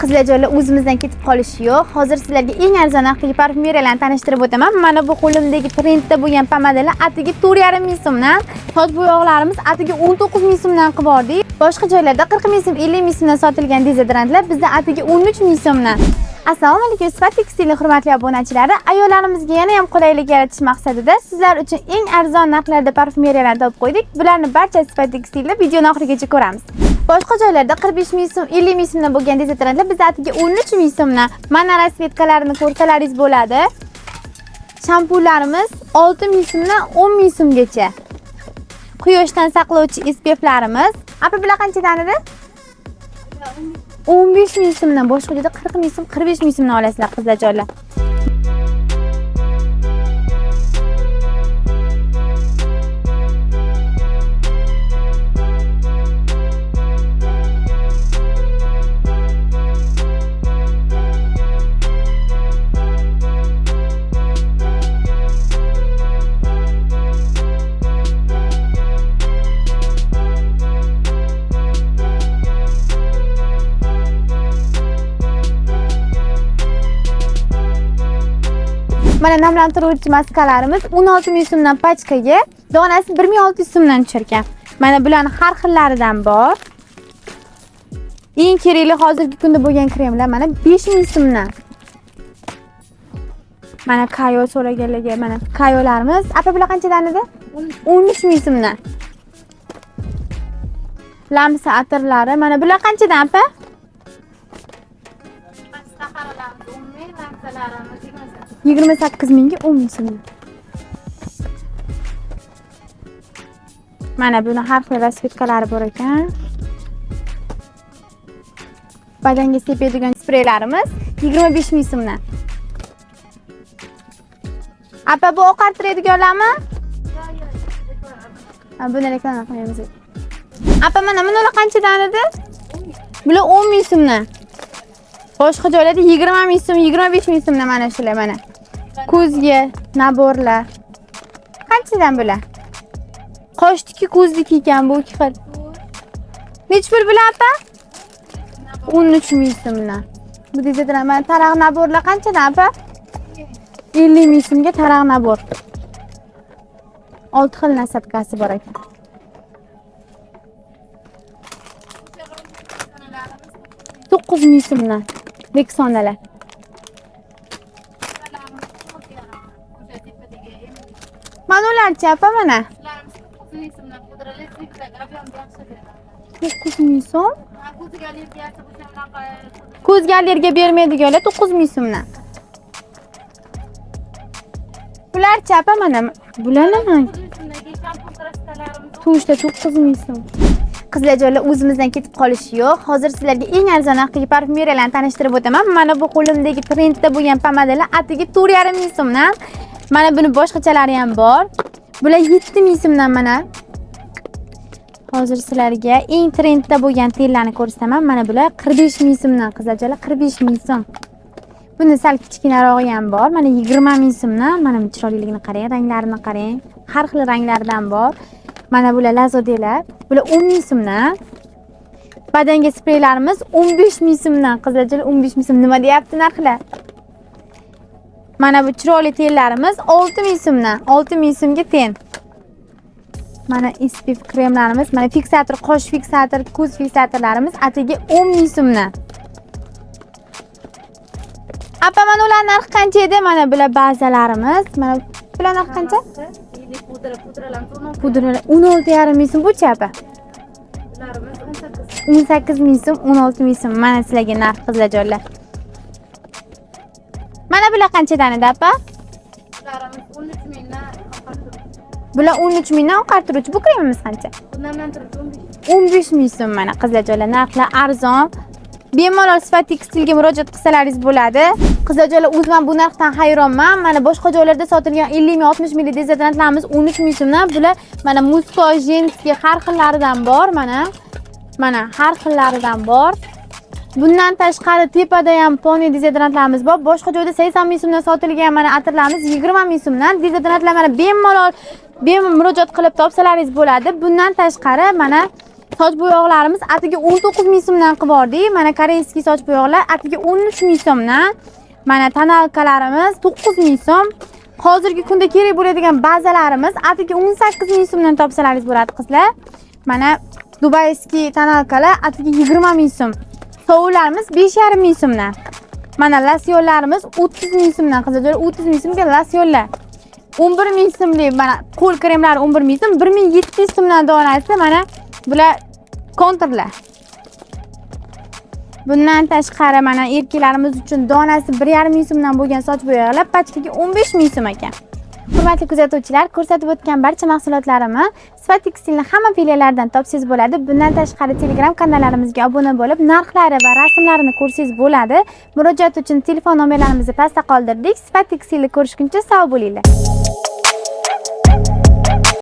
Qizlarjonlar, o'zimizdan ketib qolishi yo'q. Hozir sizlarga eng arzon narxdagi parfumeriyalarni tanishtirib o'taman. Mana bu qo'limdagi trendda bo'lgan pomadalar atiga 4,5 ming so'mdan, soch bo'yoqlarimiz atiga 19 ming so'mdan qilib bordik. Boshqa joylarda 40 ming so'm, 50 ming so'mdan sotilgan dezodorantlar bizda atiga 13 ming so'mdan. Assalomu alaykum, Sifat Tekstilning hurmatli obunachilari. Ayollarimizga yana ham qulaylik yaratish maqsadida sizlar uchun eng arzon narxlarda parfumeriyalarni topib qo'ydik. Bularni barcha Sifat Tekstilda videoni oxirigacha ko'ramiz. Boshqa joylarda 45 ming so'm, 50 ming so'mdan bo'lgan dezodorantlar bizda atiga 13 ming so'mdan. Mana rasvetkalarini ko'rsalaringiz bo'ladi. Shampunlarimiz 6 ming so'mdan 10 ming so'mgacha. Quyoshdan saqlovchi SPF'larimiz, apa bular qanchadan edi? 15 ming so'mdan, boshqa joyda 40 ming so'm, 45 ming so'mdan olasizlar qizlarjonlar. Mana namlantiruvchi maskalarimiz 16 ming so'mdan pachkaga, donasi 1600 so'mdan tushirgan. Mana bularning har xillaridan bor. Eng kerakli hozirgi kunda bo'lgan kremlar mana 5 ming so'mdan. Mana kayo so'raganlarga mana kayolarimiz, apa bular qanchadan edi? 13 ming so'mdan. Lamsa atirlari mana bular qanchadan apa? Pastaqaralarimiz 10 ming, lamsalarimiz 28 mingga 10 ming so'm. Mana buni har xil rasvetkalari bor ekan. Badanga sepadigan spreylarimiz 25 ming so'mdan. Apa bu oqartiradiganlarmi? Ha, buni reklama qilamiz. Apa mana bular qanchadan edi? Bular 10 ming so'mdan. Boshqa joylarda 20 ming so'm, 25 ming so'mdan mana shular mana. Ko'zga naborlar. Qanchadan bular? Qoshdiki, ko'zdiki ekan bu ikki xil. Nech pul bular apa? 13 ming so'mdan. Bu dezodorant mana taraq naborlar qanchadan apa? 50 ming so'mga taraq nabor. 6 xil nasabkasi bor ekan. To'qqiz ming so'mdan. Rexonalar. Mana ularcha apa mana? 9 ming so'm. Ko'zga allergiya bermaydiganlar 9 ming so'mdan. Bularcha apa mana? Bular nima? Tushda 9 ming so'm. Qizlarjonlar, o'zimizdan ketib qolishi yo'q. Hozir sizlarga eng arzon narxdagi parfumeriyalarni tanishtirib o'taman. Mana bu qo'limdagi trendda bo'lgan pomadalar atiga 4,5 ming so'mdan. Mana buni boshqachalari ham bor. Bular 7 ming so'mdan mana. Hozir sizlarga eng trendda bo'lgan tellarni ko'rsataman. Mana bular 45 ming so'mdan qizlarjonlar, 45 ming so'm. Buni sal kichkinarog'i ham bor. Mana 20 ming so'mdan. Mana bu chiroyliligini qarang, ranglarini qarang. Har xil ranglardan bor. Mana bular lazodelar. Bular 10 ming so'mdan. Badanga spreylarimiz 15 ming so'mdan. Qizlarjonlar 15 ming so'm. Nima deyapti narxlar? Mana bu chiroyli tellarimiz 6 ming so'mdan. 6 ming so'mga teng. Mana SPF kremlarimiz, mana fiksator, qosh fiksator, ko'z fiksatorlarimiz atiga 10 ming so'mdan. Apa mana ular narxi qancha edi? Mana bular bazalarimiz. Mana bular narxi qancha? Pudralar 16,5 ming so'm bu-chi apa? 18 ming so'm, 16 ming so'm. Mana sizlarga narx qizlarjonlar. Mana bular qanchadan edi apa? Bularimiz 13 mingdan oqartiruvchi. Bular 13 mingdan oqartiruvchi. Bu kremimiz qancha? Bundan turib 15 ming so'm. Mana qizlarjonlar, narxlar arzon. Bemalol Sifat Tekstilga murojaat qilsalaringiz bo'ladi. Qizlarjonlar, o'zim bu narxdan hayronman. Mana boshqa joylarda sotilgan 50 ming, 60 ming dezodorantlarimiz 13 ming so'mdan. Bular mana musko, jenski har xillaridan bor mana. Mana har xillaridan bor. Bundan tashqari tepada ham poni dezodorantlarimiz bor. Boshqa joyda 80 ming so'mdan sotilgan mana atirlarimiz 20 ming so'mdan. Dezodorantlar mana bemalol murojaat qilib topsalaringiz bo'ladi. Bundan tashqari mana Soch bo'yoqlarimiz atiga 19 ming so'mdan qilib bordik. Mana koreyskiy soch bo'yoqlar atiga 13 ming so'mdan. Mana tonalkalarimiz 9 ming so'm. Hozirgi kunda kerak bo'ladigan bazalarimiz atiga 18 ming so'mdan topsalaringiz bo'ladi qizlar. Mana dubayskiy tonalkalar atiga 20 ming so'm. Sovunlarimiz 5,5 ming so'mdan. Mana losyonlarimiz 30 ming so'mdan qizlar, 30 ming so'mga losyonlar. 11 ming so'mlik mana qo'l kremlari 11 ming so'm, 1700 so'mdan donasi mana bular konturlar. Bundan tashqari mana erkaklarimiz uchun donasi 1,5 ming so'mdan bo'lgan soch bo'yoqlar pachkaga 15 ming so'm ekan. Hurmatli kuzatuvchilar, ko'rsatib o'tgan barcha mahsulotlarimni Sifat tekstilning hamma filiallaridan topsangiz bo'ladi. Bundan tashqari Telegram kanallarimizga obuna bo'lib, narxlari va rasmlarini ko'rsangiz bo'ladi. Murojaat uchun telefon nomerlarimizni pastda qoldirdik. Sifat tekstilni ko'rishguncha sog' bo'linglar.